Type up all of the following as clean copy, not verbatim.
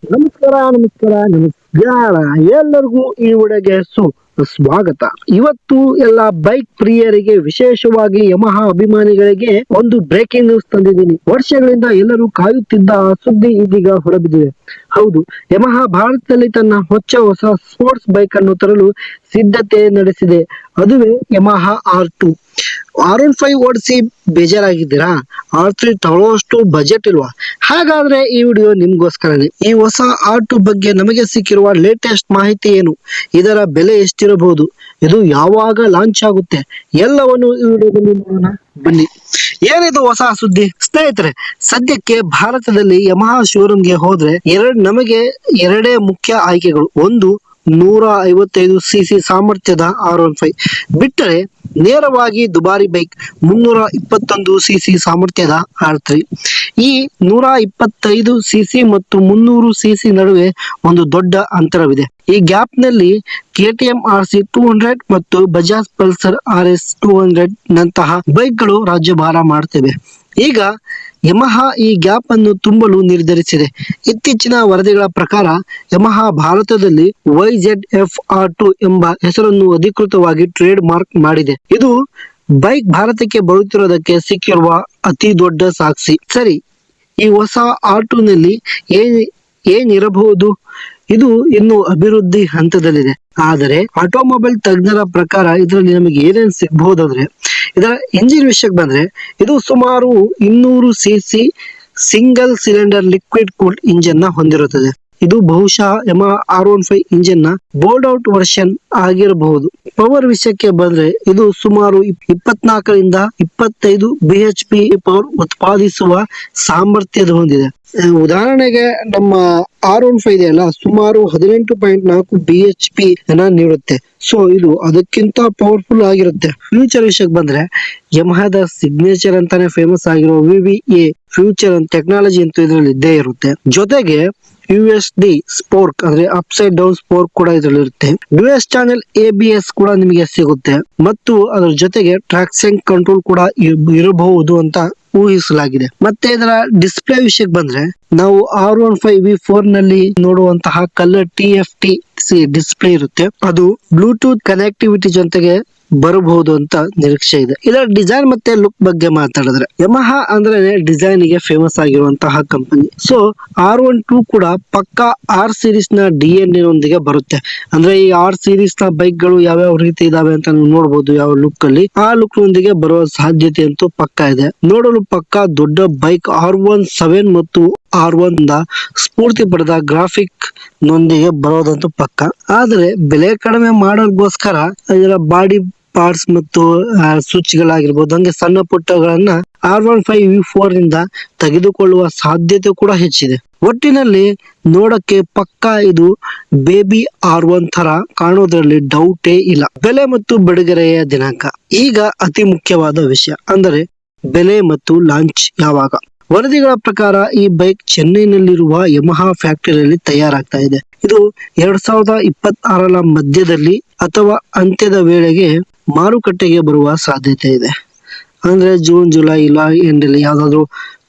ನಮಸ್ಕಾರ ಎಲ್ಲರಿಗೂ ಈ ವಿಡಿಯೋಗೆ ಸ್ವಾಗತ. ಇವತ್ತು ಎಲ್ಲ ಬೈಕ್ ಪ್ರಿಯರಿಗೆ, ವಿಶೇಷವಾಗಿ ಯಮಹಾ ಅಭಿಮಾನಿಗಳಿಗೆ ಒಂದು ಬ್ರೇಕಿಂಗ್ ನ್ಯೂಸ್ ತಂದಿದ್ದೀನಿ. ವರ್ಷಗಳಿಂದ ಎಲ್ಲರೂ ಕಾಯುತ್ತಿದ್ದ ಸುದ್ದಿ ಇದೀಗ ಹೊರಬಿದ್ದಿದೆ. ಹೌದು, ಯಮಹಾ ಭಾರತದಲ್ಲಿ ತನ್ನ ಹೊಸ ಸ್ಪೋರ್ಟ್ಸ್ ಬೈಕ್ ಅನ್ನು ತರಲು ಸಿದ್ಧತೆ ನಡೆಸಿದೆ. ಅದುವೇ ಯಮಹಾ R2. R15 ಓಡಿಸಿ ಬೇಜಾರಾಗಿದ್ದೀರಾ? R3 ತಗೊಳ್ಳೋಷ್ಟು ಬಜೆಟ್ ಇಲ್ವಾ? ಹಾಗಾದ್ರೆ ಈ ವಿಡಿಯೋ ನಿಮ್ಗೋಸ್ಕರನೇ. ಈ ಹೊಸ R2 ಬಗ್ಗೆ ನಮಗೆ ಸಿಕ್ಕಿರುವ ಲೇಟೆಸ್ಟ್ ಮಾಹಿತಿ ಏನು, ಇದರ ಬೆಲೆ ಎಷ್ಟಿರಬಹುದು, ಇದು ಯಾವಾಗ ಲಾಂಚ್ ಆಗುತ್ತೆ, ಎಲ್ಲವನ್ನು ಈ ವಿಡಿಯೋದಲ್ಲಿ ನೋಡೋಣ ಬನ್ನಿ. ಏನಿದು ಹೊಸ ಸುದ್ದಿ ಸ್ನೇಹಿತರೆ? ಸದ್ಯಕ್ಕೆ ಭಾರತದಲ್ಲಿ ಯಮಹಾ ಶೋರೂಮ್ಗೆ ಹೋದ್ರೆ ನಮಗೆ ಎರಡೇ ಮುಖ್ಯ ಆಯ್ಕೆಗಳು. ಒಂದು 155cc ಸಾಮರ್ಥ್ಯದ R15 ಬಿಟ್ಟರೆ ನೇರವಾಗಿ ದುಬಾರಿ ಬೈಕ್ 321cc ಸಾಮರ್ಥ್ಯದ R3. ಈ 125cc ಮತ್ತು 300cc ನಡುವೆ ಒಂದು ದೊಡ್ಡ ಅಂತರವಿದೆ. ಈ ಗ್ಯಾಪ್ ನಲ್ಲಿ KTM RC 200 ಮತ್ತು ಬಜಾಜ್ ಪಲ್ಸರ್ RS 200 ನಂತಹ ಬೈಕ್ಗಳು ರಾಜ್ಯಭಾರ ಮಾಡ್ತವೆ. ಈಗ ಯಮಹಾ ಈ ಗ್ಯಾಪ್ ಅನ್ನು ತುಂಬಲು ನಿರ್ಧರಿಸಿದೆ. ಇತ್ತೀಚಿನ ವರದಿಗಳ ಪ್ರಕಾರ ಯಮಹಾ ಭಾರತದಲ್ಲಿ YZF R2 ಎಂಬ ಹೆಸರನ್ನು ಅಧಿಕೃತವಾಗಿ ಟ್ರೇಡ್ ಮಾರ್ಕ್ ಮಾಡಿದೆ. ಇದು ಬೈಕ್ ಭಾರತಕ್ಕೆ ಬರುತ್ತಿರೋದಕ್ಕೆ ಸಿಕ್ಕಿರುವ ಅತಿ ದೊಡ್ಡ ಸಾಕ್ಷಿ. ಸರಿ, ಈ ಹೊಸ R2 ನಲ್ಲಿ ಏನಿರಬಹುದು? ಇದು ಇನ್ನು ಅಭಿವೃದ್ಧಿ ಹಂತದಲ್ಲಿದೆ. ಆದರೆ ಆಟೋಮೊಬೈಲ್ ತಜ್ಞರ ಪ್ರಕಾರ ಇದರಲ್ಲಿ ನಮಗೆ ಏನೇನು ಸಿಗಬಹುದಂದ್ರೆ, ಇದರ ಇಂಜಿನ್ ವಿಷಯಕ್ಕೆ ಬಂದ್ರೆ, ಇದು ಸುಮಾರು 200cc single cylinder liquid cooled engine ನ ಹೊಂದಿರುತ್ತದೆ. ಇದು ಬಹುಶಃ ಯಮಹಾ R15 ಇಂಜಿನ್ ನ ಬೋಲ್ಡ್ ಔಟ್ ವರ್ಷನ್ ಆಗಿರಬಹುದು. ಪವರ್ ವಿಷಯಕ್ಕೆ ಬಂದ್ರೆ, ಇದು ಸುಮಾರು 24ರಿಂದ 25 BHP ಪವರ್ ಉತ್ಪಾದಿಸುವ ಸಾಮರ್ಥ್ಯದ ಹೊಂದಿದೆ. ಉದಾಹರಣೆಗೆ ನಮ್ಮ R15 ಇದೆಯಲ್ಲ, ಸುಮಾರು 18.4 BHP ನೀಡುತ್ತೆ. ಸೊ ಇದು ಅದಕ್ಕಿಂತ ಪವರ್ಫುಲ್ ಆಗಿರುತ್ತೆ. ಫ್ಯೂಚರ್ ವಿಷಯಕ್ಕೆ ಬಂದ್ರೆ, ಯಮಹಾದ ಸಿಗ್ನೇಚರ್ ಅಂತಾನೆ ಫೇಮಸ್ ಆಗಿರೋ VVA ಫ್ಯೂಚರ್ ಟೆಕ್ನಾಲಜಿ ಅಂತೂ ಇದರಲ್ಲಿ ಇದ್ದೇ ಇರುತ್ತೆ. ಜೊತೆಗೆ USD ಸ್ಪೋರ್ಕ್ ಅಂದ್ರೆ ಅಪ್ಸೈಡ್ ಡೌನ್ ಸ್ಪೋರ್ಕ್ ಕೂಡ ಇದರಲ್ಲಿ ಇರುತ್ತೆ. ಡ್ಯುಯಲ್ ಚಾನೆಲ್ ABS ಕೂಡ ನಿಮಗೆ ಸಿಗುತ್ತೆ ಮತ್ತು ಅದರ ಜೊತೆಗೆ ಟ್ರಾಕ್ಷನ್ ಕಂಟ್ರೋಲ್ ಕೂಡ ಇರಬಹುದು ಅಂತ ಊಹಿಸಲಾಗಿದೆ. ಮತ್ತೆ ಇದರ ಡಿಸ್ಪ್ಲೇ ವಿಷಯಕ್ಕೆ ಬಂದ್ರೆ, ನಾವು R15 V4 ನಲ್ಲಿ ನೋಡುವಂತಹ ಕಲರ್ TFT ಡಿಸ್ಪ್ಲೇ ಇರುತ್ತೆ. ಅದು ಬ್ಲೂಟೂತ್ ಕನೆಕ್ಟಿವಿಟಿ ಜೊತೆಗೆ ಬರಬಹುದು ಅಂತ ನಿರೀಕ್ಷೆ ಇದೆ. ಇದರ ಡಿಸೈನ್ ಮತ್ತೆ ಲುಕ್ ಬಗ್ಗೆ ಮಾತಾಡಿದ್ರೆ, ಯಮಹಾ ಅಂದ್ರೆ ಡಿಸೈನ್ ಗೆ ಫೇಮಸ್ ಆಗಿರುವಂತಹ ಕಂಪನಿ. ಸೊ R12 ಕೂಡ ಪಕ್ಕಾ R ಸೀರೀಸ್ ನ DNA ನೊಂದಿಗೆ ಬರುತ್ತೆ. ಅಂದ್ರೆ ಈ R ಸೀರೀಸ್ ನ ಬೈಕ್ ಗಳು ಯಾವ್ಯಾವ ರೀತಿ ಇದಾವೆ ಅಂತ ನೀವು ನೋಡಬಹುದು. ಯಾವ ಲುಕ್ ಅಲ್ಲಿ ಆ ಲುಕ್ ನೊಂದಿಗೆ ಬರುವ ಸಾಧ್ಯತೆ ಅಂತೂ ಪಕ್ಕಾ ಇದೆ. ನೋಡಲು ಪಕ್ಕಾ ದೊಡ್ಡ ಬೈಕ್ R17 ಮತ್ತು R1 ಸ್ಫೂರ್ತಿ ಪಡೆದ ಗ್ರಾಫಿಕ್ ನೊಂದಿಗೆ ಬರೋದಂತೂ ಪಕ್ಕ. ಆದ್ರೆ ಬೆಲೆ ಕಡಿಮೆ ಮಾಡೋದಕ್ಕೋಸ್ಕರ ಇದರ ಬಾಡಿ ಪಾರ್ಟ್ಸ್ ಮತ್ತು ಸ್ವಿಚ್ ಗಳಾಗಿರ್ಬೋದು, ಹಂಗೆ ಸಣ್ಣ ಪುಟ್ಟಗಳನ್ನ R15 V4 ನಿಂದ ತೆಗೆದುಕೊಳ್ಳುವ ಸಾಧ್ಯತೆ ಕೂಡ ಹೆಚ್ಚಿದೆ. ಒಟ್ಟಿನಲ್ಲಿ ನೋಡಕ್ಕೆ ಪಕ್ಕಾ ಇದು ಬೇಬಿ R1 ತರ ಕಾಣೋದ್ರಲ್ಲಿ ಡೌಟೇ ಇಲ್ಲ. ಬೆಲೆ ಮತ್ತು ಬಿಡುಗಡೆಯ ದಿನಾಂಕ ಈಗ ಅತಿ ಮುಖ್ಯವಾದ ವಿಷಯ, ಅಂದರೆ ಬೆಲೆ ಮತ್ತು ಲಾಂಚ್ ಯಾವಾಗ. ವರದಿಗಳ ಪ್ರಕಾರ ಈ ಬೈಕ್ ಚೆನ್ನೈನಲ್ಲಿರುವ ಯಮಹಾ ಫ್ಯಾಕ್ಟರಿಯಲ್ಲಿ ತಯಾರಾಗ್ತಾ ಇದೆ. ಇದು 2026ರ ಮಧ್ಯದಲ್ಲಿ ಅಥವಾ ಅಂತ್ಯದ ವೇಳೆಗೆ ಮಾರುಕಟ್ಟೆಗೆ ಬರುವ ಸಾಧ್ಯತೆ ಇದೆ. ಅಂದ್ರೆ ಜೂನ್ ಜುಲೈ ಇಲ್ಲ ಎಂಡಲ್ಲಿ ಯಾವ್ದಾದ್ರು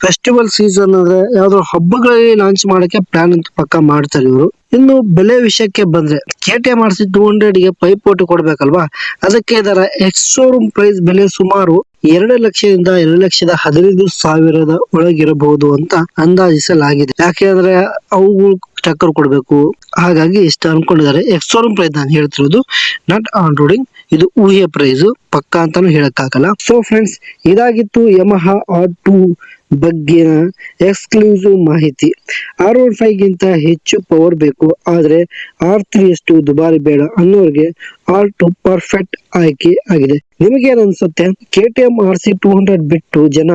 ಫೆಸ್ಟಿವಲ್ ಸೀಸನ್ ಅಂದ್ರೆ ಯಾವ್ದಾದ್ರು ಹಬ್ಬಗಳಲ್ಲಿ ಲಾಂಚ್ ಮಾಡಕ್ಕೆ ಪ್ಲಾನ್ ಅಂತ ಪಕ್ಕ ಮಾಡ್ತಾರೆ ಇವರು. ಇನ್ನು ಬೆಲೆ ವಿಷಯಕ್ಕೆ ಬಂದ್ರೆ, KTM RC 200 ಗೆ ಪೈಪೋಟಿ ಕೊಡ್ಬೇಕಲ್ವಾ, ಅದಕ್ಕೆ ಇದರ ಎಕ್ಸ್ ಶೋರೂಮ್ ಪ್ರೈಸ್ ಬೆಲೆ ಸುಮಾರು 2 ಲಕ್ಷದಿಂದ 2,15,000 ಒಳಗಿರಬಹುದು ಅಂತ ಅಂದಾಜಿಸಲಾಗಿದೆ. ಯಾಕೆಂದ್ರೆ ಅವುಗಳು ಟಕ್ಕರ್ ಕೊಡ್ಬೇಕು, ಹಾಗಾಗಿ ಇಷ್ಟ ಅನ್ಕೊಂಡಿದ್ದಾರೆ. ಎಕ್ಸ್ ಶೋರೂಮ್ ಪ್ರೈಸ್ ನಾನು ಹೇಳ್ತಿರೋದು, ನಾಟ್ ಆನ್ ರೋಡಿಂಗ್. ಇದು ಊಹೆಯ ಪ್ರೈಸ್, ಪಕ್ಕ ಅಂತಾನು ಹೇಳಕ್ಕಾಗಲ್ಲ. ಸೊ ಫ್ರೆಂಡ್ಸ್, ಇದಾಗಿತ್ತು ಯಮಹಾ R2 ಬಗ್ಗೆ ಎಕ್ಸ್ಕ್ಲೂಸಿವ್ ಮಾಹಿತಿ. R15 ಗಿಂತ ಹೆಚ್ಚು ಪವರ್ ಬೇಕು, ಆದ್ರೆ R3 ಅಷ್ಟು ದುಬಾರಿ ಬೇಡ ಅನ್ನೋರ್ಗೆ R2 ಪರ್ಫೆಕ್ಟ್ ಆಯ್ಕೆ ಆಗಿದೆ. ನಿಮಗೇನ್ ಅನ್ಸುತ್ತೆ? KTM RC 200 ಬಿಟ್ಟು ಜನ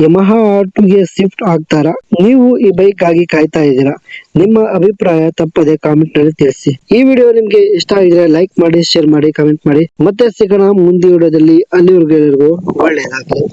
ಯಮಹಾ R2 ಗೆ ಶಿಫ್ಟ್ ಆಗ್ತಾರಾ? ನೀವು ಈ ಬೈಕ್ ಆಗಿ ಕಾಯ್ತಾ ಇದ್ದೀರಾ? ನಿಮ್ಮ ಅಭಿಪ್ರಾಯ ತಪ್ಪದೆ ಕಾಮೆಂಟ್ ನಲ್ಲಿ ತಿಳಿಸಿ. ಈ ವಿಡಿಯೋ ನಿಮ್ಗೆ ಇಷ್ಟ ಆಗಿದ್ರೆ ಲೈಕ್ ಮಾಡಿ, ಶೇರ್ ಮಾಡಿ, ಕಾಮೆಂಟ್ ಮಾಡಿ. ಮತ್ತೆ ಸಿಗೋಣ ಮುಂದಿನ ವಿಡಿಯೋದಲ್ಲಿ. ಅಲ್ಲಿವರೆಗೂ ಒಳ್ಳೆಯದಾಗಲಿ.